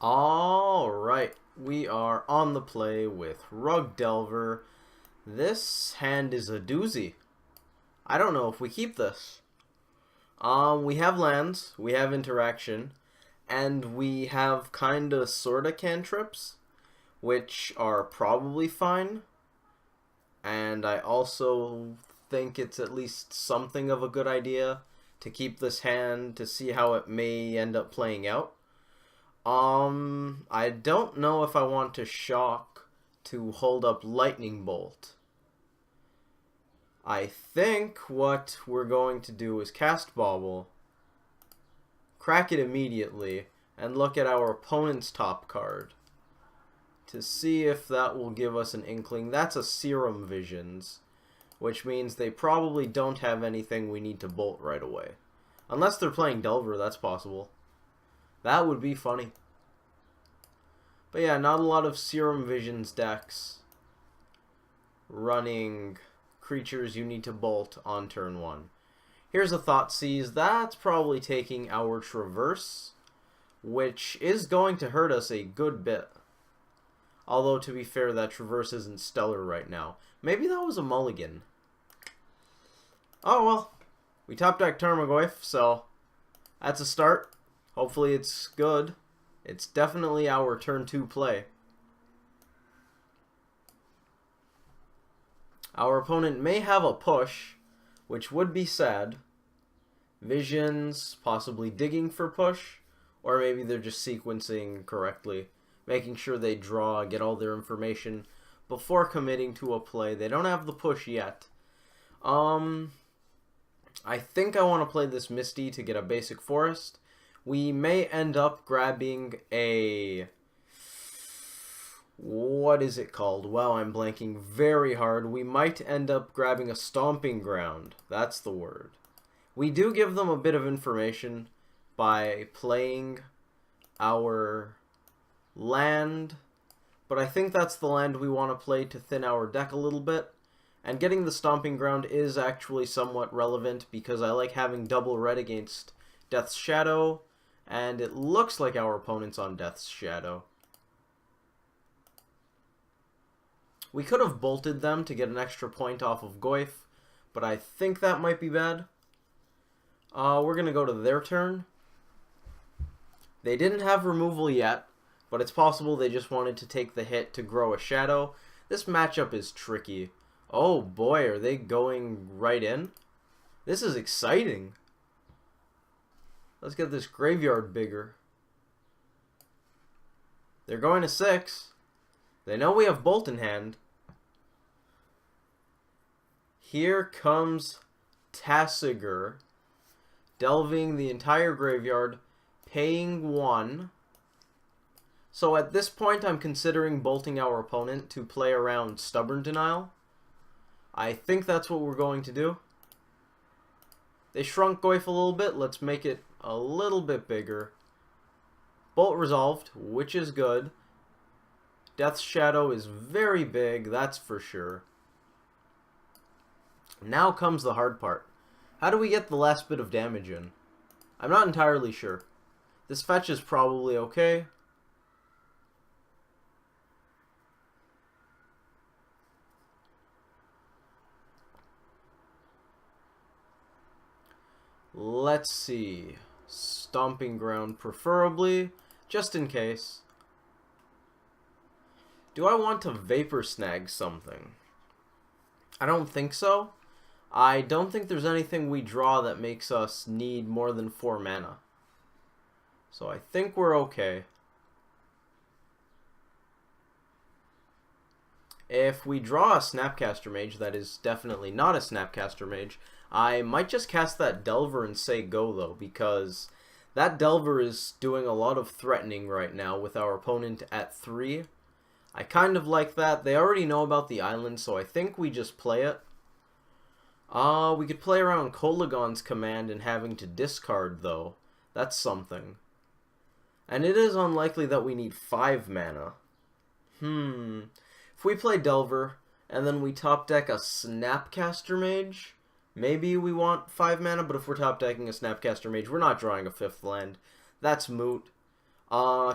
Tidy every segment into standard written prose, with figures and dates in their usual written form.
Alright, we are on the play with Rug Delver. This hand is a doozy. I don't know if we keep this. We have lands, we have interaction, and we have kinda sorta cantrips, which are probably fine. And I also think it's at least something of a good idea to keep this hand to see how it may end up playing out. I don't know if I want to shock to hold up Lightning Bolt. I think what we're going to do is cast Bauble, crack it immediately, and look at our opponent's top card to see if that will give us an inkling. That's a Serum Visions, which means they probably don't have anything we need to bolt right away. Unless they're playing Delver, that's possible. That would be funny. But yeah, not a lot of Serum Visions decks running creatures you need to bolt on turn 1. Here's a Thoughtseize. That's probably taking our Traverse, which is going to hurt us a good bit. Although, to be fair, that Traverse isn't stellar right now. Maybe that was a mulligan. Oh well. We top deck Tarmogoyf, so that's a start. Hopefully it's good. It's definitely our turn 2 play. Our opponent may have a push, which would be sad. Visions, possibly digging for push, or maybe they're just sequencing correctly, making sure they draw, get all their information before committing to a play. They don't have the push yet. I think I want to play this Misty to get a basic forest. We may end up grabbing a... what is it called? Wow, I'm blanking very hard. We might end up grabbing a Stomping Ground. That's the word. We do give them a bit of information by playing our land, but I think that's the land we want to play to thin our deck a little bit. And getting the Stomping Ground is actually somewhat relevant because I like having double red against Death's Shadow, and it looks like our opponent's on Death's Shadow. We could have bolted them to get an extra point off of Goyf, but I think that might be bad. We're going to go to their turn. They didn't have removal yet, but it's possible they just wanted to take the hit to grow a shadow. This matchup is tricky. Oh boy, are they going right in? This is exciting. Let's get this graveyard bigger. They're going to 6. They know we have Bolt in hand. Here comes Tasigur, delving the entire graveyard, paying 1. So at this point, I'm considering bolting our opponent to play around Stubborn Denial. I think that's what we're going to do. They shrunk Goyf a little bit. Let's make it a little bit bigger. Bolt resolved, which is good. Death's Shadow is very big, that's for sure. Now comes the hard part. How do we get the last bit of damage in? I'm not entirely sure. This fetch is probably okay. Let's see. Stomping Ground preferably, just in case. Do I want to Vapor Snag something? I don't think so. I don't think there's anything we draw that makes us need more than 4 mana. So I think we're okay. If we draw a Snapcaster Mage that is definitely not a Snapcaster Mage, I might just cast that Delver and say go though, because that Delver is doing a lot of threatening right now with our opponent at 3. I kind of like that. They already know about the island, so I think we just play it. We could play around Kolagon's command and having to discard though. That's something. And it is unlikely that we need 5 mana. If we play Delver, and then we top deck a Snapcaster Mage, maybe we want 5 mana, but if we're top decking a Snapcaster Mage, we're not drawing a 5th land. That's moot.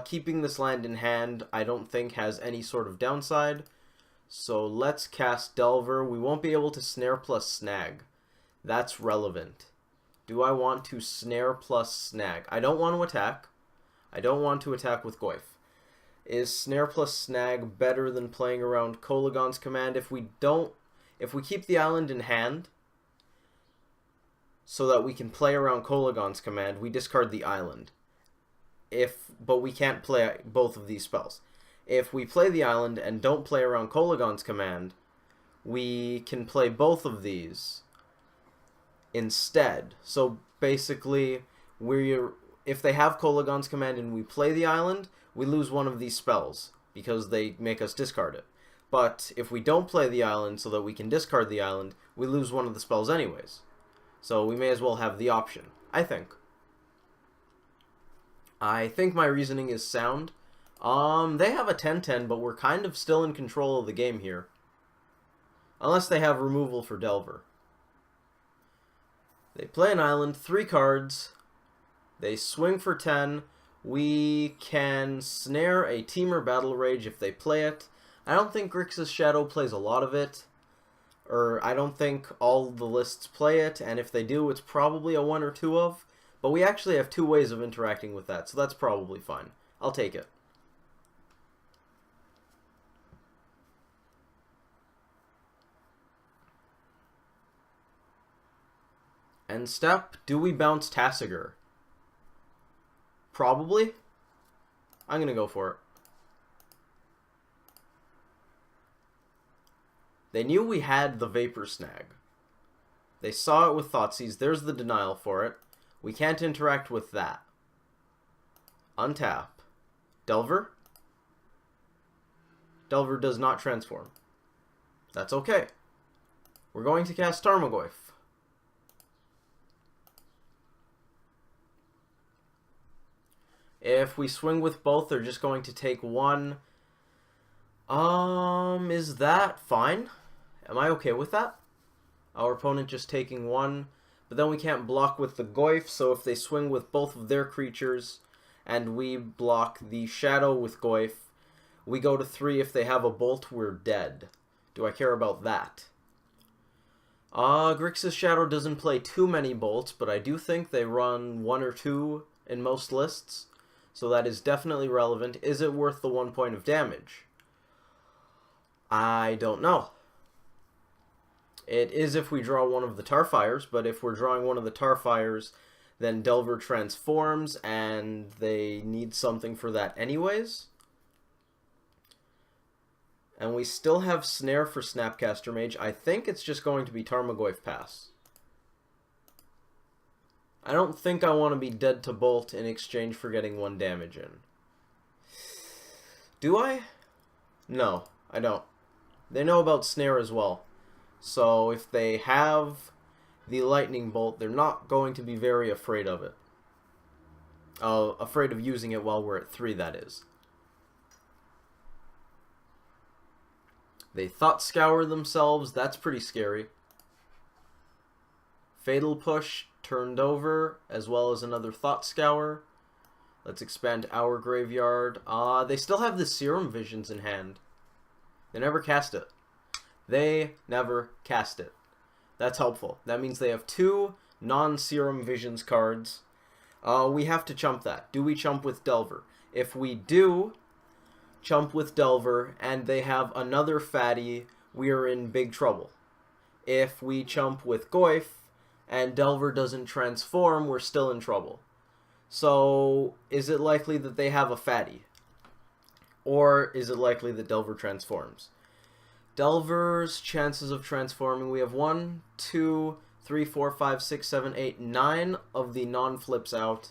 Keeping this land in hand, I don't think has any sort of downside. So let's cast Delver. We won't be able to snare plus snag. That's relevant. Do I want to snare plus snag? I don't want to attack. I don't want to attack with Goyf. Is snare plus snag better than playing around Kolaghan's Command? If we keep the island in hand so that we can play around Kolaghan's Command, we discard the island. But we can't play both of these spells. If we play the island and don't play around Kolaghan's Command, we can play both of these instead. So basically, if they have Kolaghan's Command and we play the island, we lose one of these spells because they make us discard it. But if we don't play the island so that we can discard the island, we lose one of the spells anyways. So we may as well have the option, I think. I think my reasoning is sound. They have a 10-10, but we're kind of still in control of the game here. Unless they have removal for Delver. They play an island, 3 cards. They swing for 10. We can snare a Temur Battle Rage if they play it. I don't think Grixis Shadow plays a lot of it. Or I don't think all the lists play it, and if they do, it's probably a 1 or 2 of. But we actually have 2 ways of interacting with that, so that's probably fine. I'll take it. End step, do we bounce Tasigur? Probably. I'm going to go for it. They knew we had the Vapor Snag. They saw it with Thoughtseize. There's the denial for it. We can't interact with that. Untap. Delver? Delver does not transform. That's okay. We're going to cast Tarmogoyf. If we swing with both, they're just going to take 1. Is that fine? Am I okay with that? Our opponent just taking 1. But then we can't block with the Goyf, so if they swing with both of their creatures, and we block the Shadow with Goyf, we go to 3. If they have a Bolt, we're dead. Do I care about that? Grixis Shadow doesn't play too many bolts, but I do think they run 1 or 2 in most lists. So that is definitely relevant. Is it worth the 1 point of damage? I don't know. It is if we draw one of the Tarfires, but if we're drawing one of the Tarfires, then Delver transforms, and they need something for that anyways. And we still have Snare for Snapcaster Mage. I think it's just going to be Tarmogoyf Pass. I don't think I want to be dead to Bolt in exchange for getting 1 damage in. Do I? No, I don't. They know about Snare as well. So if they have the Lightning Bolt, they're not going to be very afraid of it. Afraid of using it while we're at 3, that is. They Thought Scour themselves. That's pretty scary. Fatal Push turned over, as well as another Thought Scour. Let's expand our graveyard. They still have the Serum Visions in hand. They never cast it. They never cast it. That's helpful. That means they have 2 non-Serum Visions cards. We have to chump that. Do we chump with Delver? If we do chump with Delver and they have another fatty, we are in big trouble. If we chump with Goyf and Delver doesn't transform, we're still in trouble. So, is it likely that they have a fatty? Or is it likely that Delver transforms? Delver's chances of transforming, we have 1, 2, 3, 4, 5, 6, 7, 8, 9 of the non-flips out,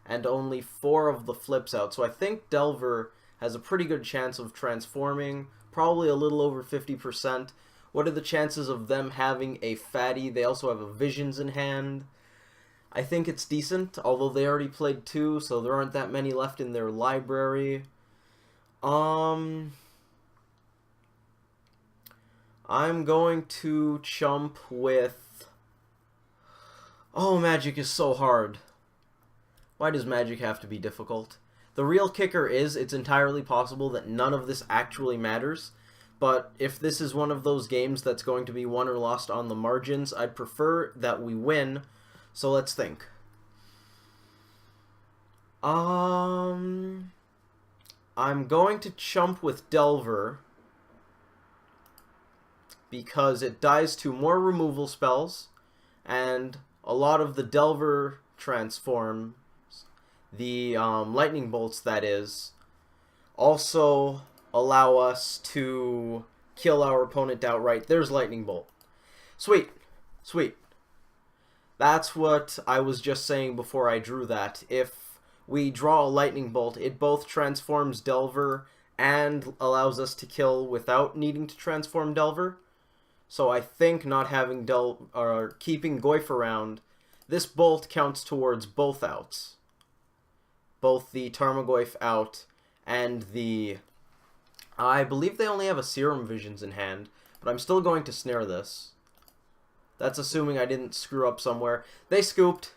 and only 4 of the flips out. So I think Delver has a pretty good chance of transforming, probably a little over 50%. What are the chances of them having a fatty? They also have a Visions in hand. I think it's decent, although they already played 2, so there aren't that many left in their library. I'm going to chump with... Oh, Magic is so hard. Why does Magic have to be difficult? The real kicker is it's entirely possible that none of this actually matters, but if this is one of those games that's going to be won or lost on the margins, I'd prefer that we win, so let's think. I'm going to chump with Delver because it dies to more removal spells, and a lot of the Delver transforms, the lightning bolts that is, also allow us to kill our opponent outright. There's lightning bolt. Sweet. Sweet. That's what I was just saying before I drew that. If we draw a lightning bolt, it both transforms Delver and allows us to kill without needing to transform Delver. So I think not having keeping Goyf around, this bolt counts towards both outs. Both the Tarmogoyf out and the... I believe they only have a Serum Visions in hand, but I'm still going to snare this. That's assuming I didn't screw up somewhere. They scooped.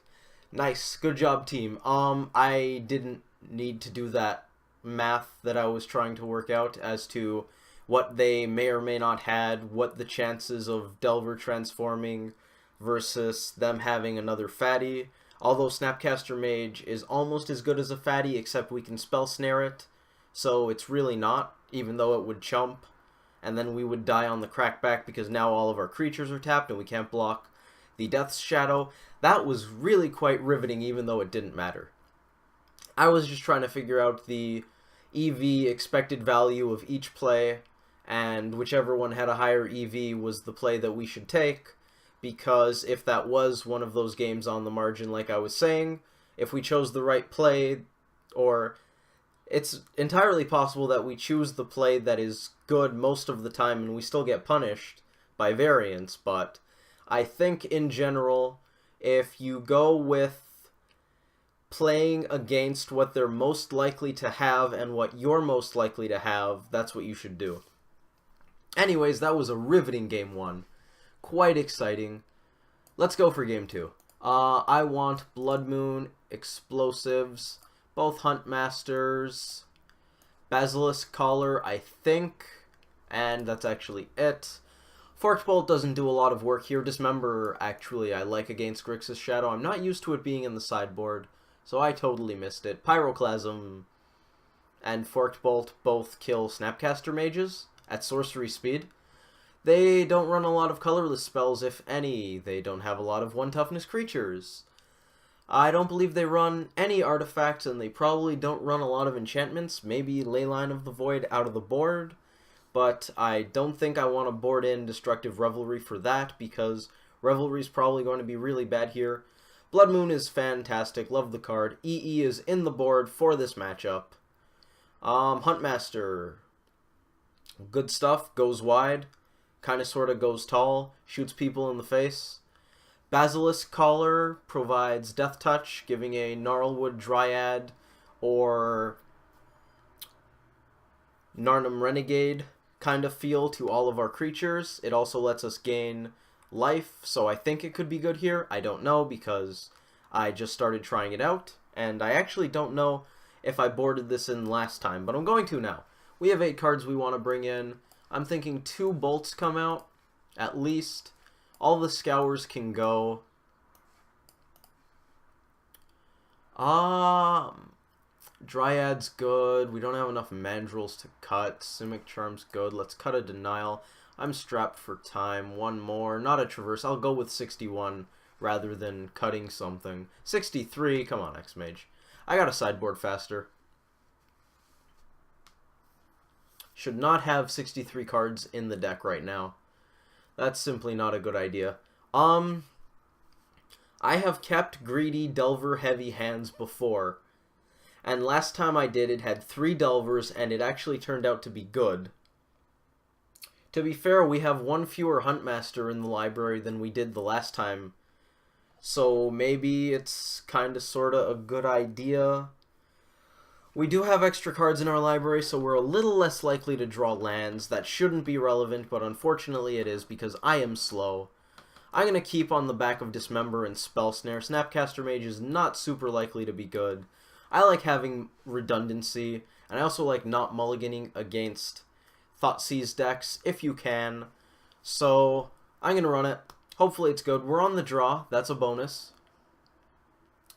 Nice. Good job, team. I didn't need to do that math that I was trying to work out as to what they may or may not had, what the chances of Delver transforming versus them having another fatty. Although Snapcaster Mage is almost as good as a fatty, except we can spell snare it, so it's really not, even though it would chump, and then we would die on the crackback because now all of our creatures are tapped and we can't block the Death's Shadow. That was really quite riveting, even though it didn't matter. I was just trying to figure out the EV expected value of each play, and whichever one had a higher EV was the play that we should take, because if that was one of those games on the margin like I was saying, if we chose the right play, or it's entirely possible that we choose the play that is good most of the time and we still get punished by variance, but I think in general, if you go with playing against what they're most likely to have and what you're most likely to have, that's what you should do. Anyways, that was a riveting game 1. Quite exciting. Let's go for game 2. I want Blood Moon, Explosives, both Huntmasters, Basilisk Collar, I think, and that's actually it. Forked Bolt doesn't do a lot of work here. Dismember, actually, I like against Grixis Shadow. I'm not used to it being in the sideboard, so I totally missed it. Pyroclasm and Forked Bolt both kill Snapcaster Mages at sorcery speed. They don't run a lot of colorless spells, if any. They don't have a lot of 1-toughness creatures. I don't believe they run any artifacts, and they probably don't run a lot of enchantments. Maybe Leyline of the Void out of the board, but I don't think I want to board in Destructive Revelry for that, because Revelry is probably going to be really bad here. Blood Moon is fantastic, love the card. EE is in the board for this matchup. Huntmaster, good stuff, goes wide, kind of sort of goes tall, shoots people in the face. Basilisk Collar provides Death Touch, giving a Gnarlwood Dryad or Narnum Renegade kind of feel to all of our creatures. It also lets us gain life, so I think it could be good here. I don't know because I just started trying it out, and I actually don't know if I boarded this in last time, but I'm going to now. We have 8 cards we want to bring in. I'm thinking 2 bolts come out, at least. All the Scours can go. Dryad's good. We don't have enough Mandrills to cut. Simic Charm's good. Let's cut a Denial. I'm strapped for time. One more. Not a Traverse. I'll go with 61 rather than cutting something. 63. Come on, Xmage. I gotta sideboard faster. Should not have 63 cards in the deck right now. That's simply not a good idea. I have kept greedy Delver heavy hands before, and last time I did it had 3 Delvers and it actually turned out to be good. To be fair, we have 1 fewer Huntmaster in the library than we did the last time, so maybe it's kinda sorta a good idea. We do have extra cards in our library, so we're a little less likely to draw lands. That shouldn't be relevant, but unfortunately it is because I am slow. I'm going to keep on the back of Dismember and Spell Snare. Snapcaster Mage is not super likely to be good. I like having redundancy, and I also like not mulliganing against Thoughtseize decks if you can. So I'm going to run it. Hopefully it's good. We're on the draw. That's a bonus.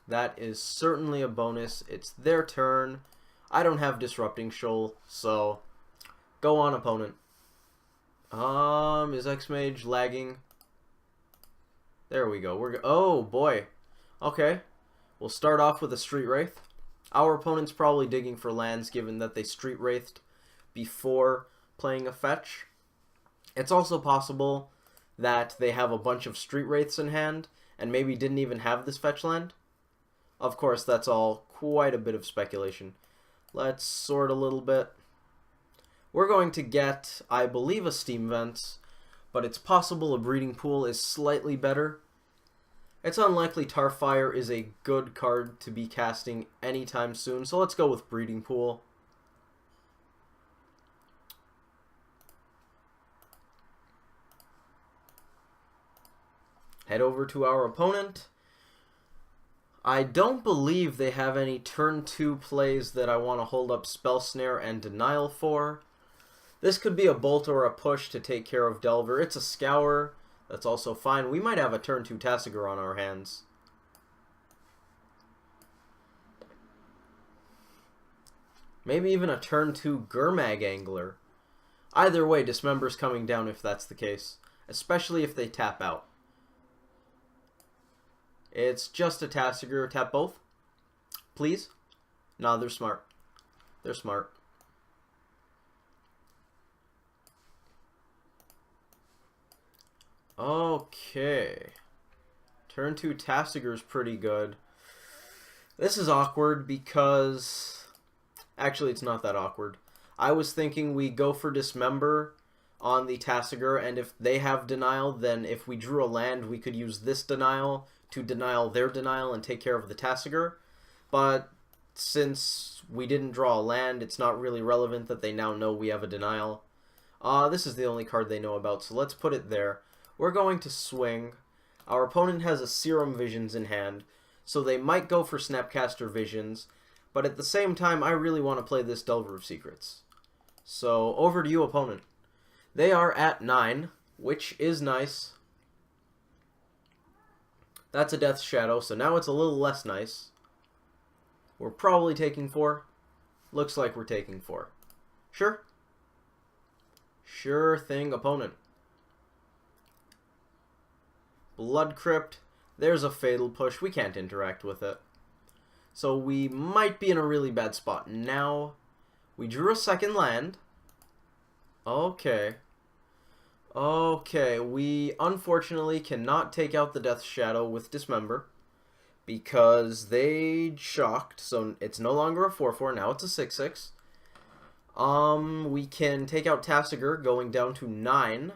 That is certainly a bonus. It's their turn. I don't have Disrupting Shoal, so go on, opponent. Is Xmage lagging? There we go. Oh boy. Okay. We'll start off with a Street Wraith. Our opponent's probably digging for lands given that they Street Wraithed before playing a fetch. It's also possible that they have a bunch of Street Wraiths in hand and maybe didn't even have this fetch land. Of course, that's all quite a bit of speculation. Let's sort a little bit. We're going to get, I believe, a Steam Vents, but it's possible a Breeding Pool is slightly better. It's unlikely Tarfire is a good card to be casting anytime soon, so let's go with Breeding Pool. Head over to our opponent. I don't believe they have any turn 2 plays that I want to hold up Spell Snare and Denial for. This could be a Bolt or a push to take care of Delver. It's a Scour. That's also fine. We might have a turn 2 Tasigur on our hands. Maybe even a turn 2 Gurmag Angler. Either way, Dismember's coming down if that's the case. Especially if they tap out. It's just a Tasigur. Tap both. Please. Nah, they're smart. They're smart. Okay. Turn 2 Tasigur's pretty good. This is awkward because... Actually, it's not that awkward. I was thinking we go for Dismember on the Tasigur, and if they have Denial, then if we drew a land, we could use this Denial to denial their Denial and take care of the Tasigur. But since we didn't draw a land, it's not really relevant that they now know we have a Denial. This is the only card they know about, so let's put it there. We're going to swing. Our opponent has a Serum Visions in hand, so they might go for Snapcaster Visions, but at the same time, I really want to play this Delver of Secrets. So, over to you, opponent. They are at 9, which is nice. That's a Death Shadow, so now it's a little less nice. We're probably taking 4. Looks like we're taking 4. Sure? Sure thing, opponent. Blood Crypt. There's a Fatal Push. We can't interact with it. So we might be in a really bad spot. Now, we drew a second land. Okay. Okay, we unfortunately cannot take out the Death Shadow with Dismember because they shocked, so it's no longer a 4/4, now it's a 6/6. We can take out Tasigur going down to 9.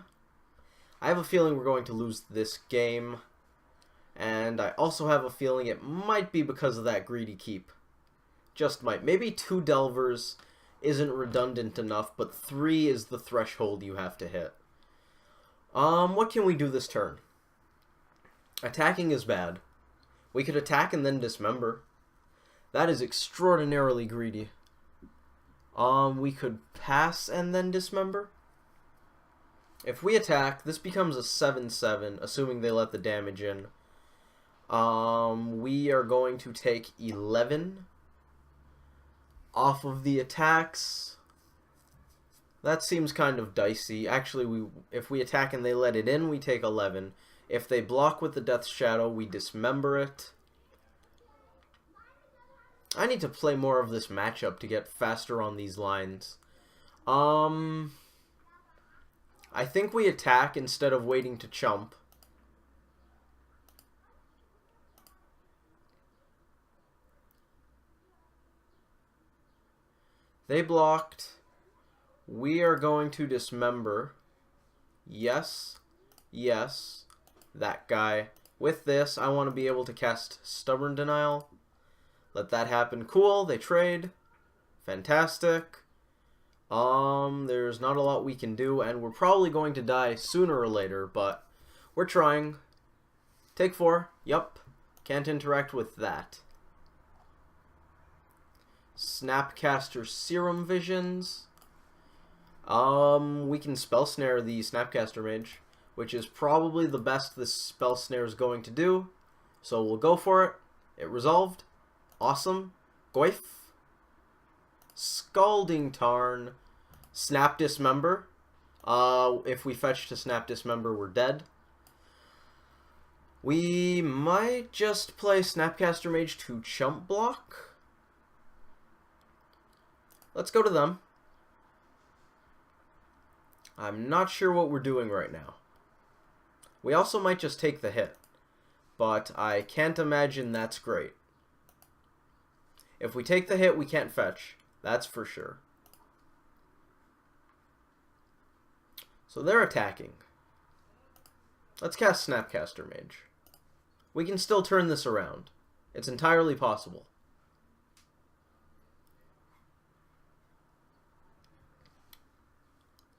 I have a feeling we're going to lose this game, and I also have a feeling it might be because of that greedy keep. Just might. Maybe 2 Delvers isn't redundant enough, but 3 is the threshold you have to hit. What can we do this turn? Attacking is bad. We could attack and then Dismember. That is extraordinarily greedy. We could pass and then Dismember. If we attack, this becomes a 7/7, assuming they let the damage in. We are going to take 11 off of the attacks. That seems kind of dicey. Actually, if we attack and they let it in, we take 11. If they block with the Death Shadow, we Dismember it. I need to play more of this matchup to get faster on these lines. I think we attack instead of waiting to chump. They blocked. We are going to Dismember. Yes. Yes. That guy. With this, I want to be able to cast Stubborn Denial. Let that happen. Cool. They trade. Fantastic. There's not a lot we can do, and we're probably going to die sooner or later, but we're trying. Take 4. Yup. Can't interact with that. Snapcaster Serum Visions. We can Spell Snare the Snapcaster Mage, which is probably the best this Spell Snare is going to do. So we'll go for it. It resolved. Awesome. Goif. Scalding Tarn. Snap Dismember. If we fetch to Snap Dismember, we're dead. We might just play Snapcaster Mage to Chump Block. Let's go to them. I'm not sure what we're doing right now. We also might just take the hit, but I can't imagine that's great. If we take the hit, we can't fetch. That's for sure. So they're attacking. Let's cast Snapcaster Mage. We can still turn this around. It's entirely possible.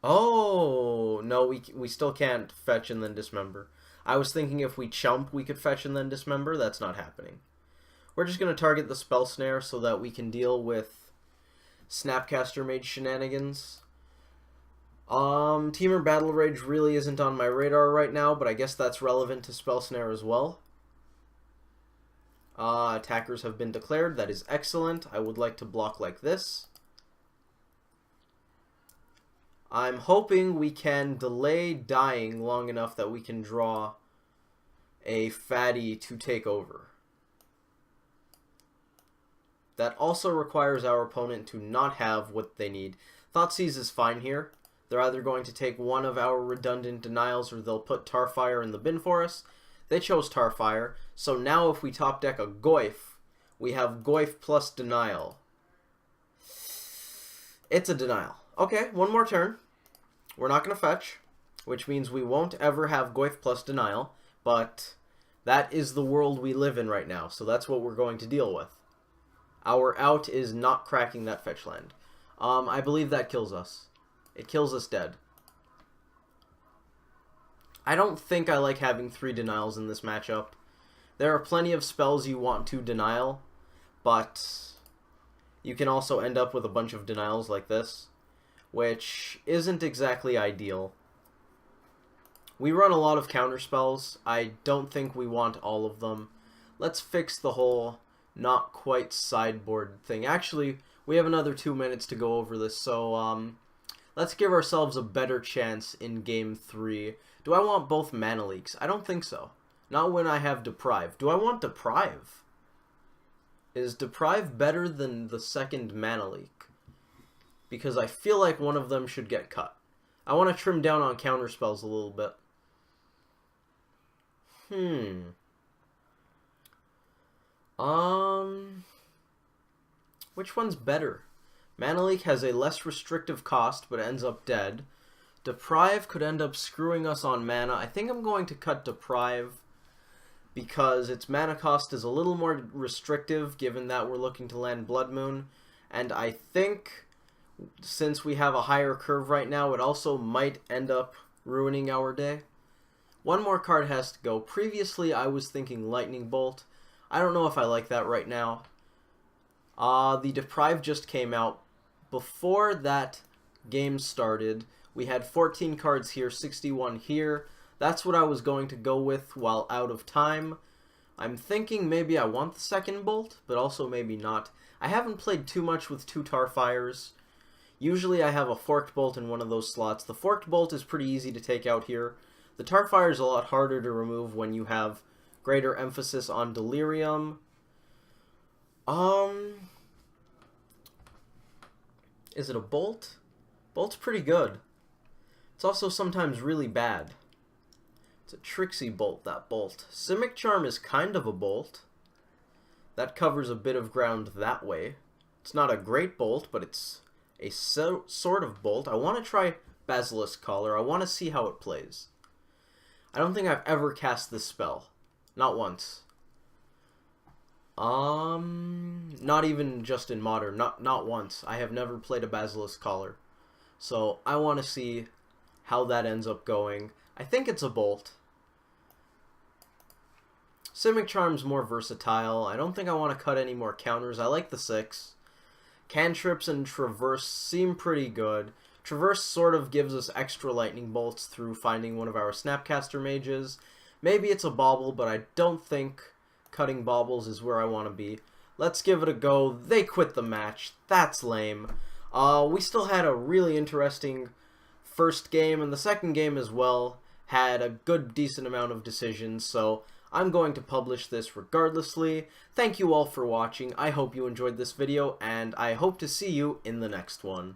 Oh, no, we still can't fetch and then dismember. I was thinking if we chump, we could fetch and then dismember. That's not happening. We're just going to target the Spell Snare so that we can deal with Snapcaster Mage shenanigans. Temur Battle Rage really isn't on my radar right now, but I guess that's relevant to Spell Snare as well. Attackers have been declared. That is excellent. I would like to block like this. I'm hoping we can delay dying long enough that we can draw a fatty to take over. That also requires our opponent to not have what they need. Thoughtseize is fine here. They're either going to take one of our redundant denials or they'll put Tarfire in the bin for us. They chose Tarfire, so now if we top deck a Goif, we have Goif plus denial. It's a denial. Okay, one more turn. We're not going to fetch, which means we won't ever have Goif plus denial, but that is the world we live in right now, so that's what we're going to deal with. Our out is not cracking that fetch land. I believe that kills us. It kills us dead. I don't think I like having 3 denials in this matchup. There are plenty of spells you want to denial, but you can also end up with a bunch of denials like this, which isn't exactly ideal. We run a lot of counter spells. I don't think we want all of them. Let's fix the whole not quite sideboard thing. Actually, we have another 2 minutes to go over this, so let's give ourselves a better chance in Game 3. Do I want both Mana Leaks? I don't think so. Not when I have Deprive. Do I want Deprive? Is Deprive better than the second Mana Leak? Because I feel like one of them should get cut. I want to trim down on counter spells a little bit. Which one's better? Mana Leak has a less restrictive cost, but ends up dead. Deprive could end up screwing us on mana. I think I'm going to cut Deprive because its mana cost is a little more restrictive, given that we're looking to land Blood Moon. And I think, since we have a higher curve right now, it also might end up ruining our day. One more card has to go. Previously, I was thinking Lightning Bolt. I don't know if I like that right now. The Deprive just came out. Before that game started, we had 14 cards here, 61 here. That's what I was going to go with while out of time. I'm thinking maybe I want the second Bolt, but also maybe not. I haven't played too much with 2 Tarfires. Usually I have a Forked Bolt in one of those slots. The Forked Bolt is pretty easy to take out here. The Tarfire is a lot harder to remove when you have greater emphasis on Delirium. Is it a Bolt? Bolt's pretty good. It's also sometimes really bad. It's a tricksy Bolt, that Bolt. Simic Charm is kind of a Bolt. That covers a bit of ground that way. It's not a great Bolt, but it's a sort of Bolt. I want to try Basilisk Collar. I want to see how it plays. I don't think I've ever cast this spell. Not once. Not even just in Modern. Not once. I have never played a Basilisk Collar. So I want to see how that ends up going. I think it's a Bolt. Simic Charm's more versatile. I don't think I want to cut any more counters. I like the 6. Cantrips and Traverse seem pretty good. Traverse sort of gives us extra lightning bolts through finding one of our Snapcaster mages. Maybe it's a bauble, but I don't think cutting baubles is where I want to be. Let's give it a go. They quit the match. That's lame. We still had a really interesting first game, and the second game as well had a good decent amount of decisions, so I'm going to publish this regardlessly. Thank you all for watching. I hope you enjoyed this video, and I hope to see you in the next one.